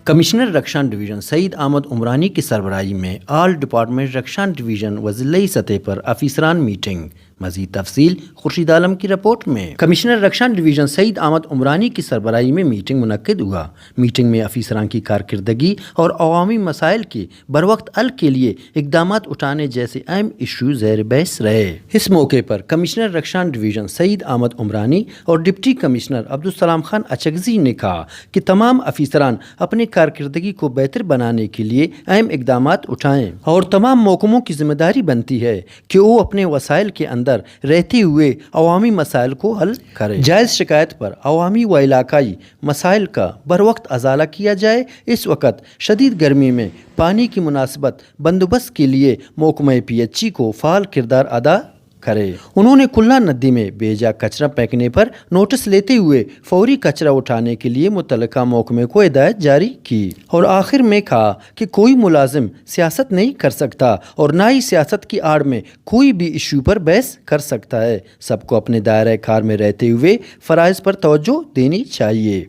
Commissioner رکشان division سعید احمد عمرانی کی سربراہی میں آل ڈپارٹمنٹ رکشان ڈویژن و ضلعی سطح پر افسران میٹنگ۔ مزید تفصیل خورشید عالم کی رپورٹ میں۔ کمشنر رکشان ڈویژن سعید احمد عمرانی کی سربراہی میں میٹنگ منعقد ہوا۔ میٹنگ میں افسران کی کارکردگی اور عوامی مسائل کے بروقت حل کے لیے اقدامات اٹھانے جیسے اہم ایشو زیر بحث رہے۔ اس موقع پر کمشنر رکشان ڈویژن سعید احمد عمرانی اور ڈپٹی کمشنر عبدالسلام خان اچکزئی نے کہا کہ تمام افسران اپنی کارکردگی کو بہتر بنانے کے لیے اہم اقدامات اٹھائیں اور تمام محکموں کی ذمہ داری بنتی ہے کہ وہ اپنے وسائل کے اندر رہتے ہوئے عوامی مسائل کو حل کریں۔ جائز شکایت پر عوامی و علاقائی مسائل کا بروقت ازالہ کیا جائے۔ اس وقت شدید گرمی میں پانی کی مناسبت بندوبست کے لیے محکمہ PHE کو فعال کردار ادا کرے۔ انہوں نے کلہ ندی میں بے جا کچرا پھینکنے پر نوٹس لیتے ہوئے فوری کچرا اٹھانے کے لیے متعلقہ محکمے کو ہدایت جاری کی اور آخر میں کہا کہ کوئی ملازم سیاست نہیں کر سکتا اور نہ ہی سیاست کی آڑ میں کوئی بھی ایشو پر بحث کر سکتا ہے۔ سب کو اپنے دائرہ کار میں رہتے ہوئے فرائض پر توجہ دینی چاہیے۔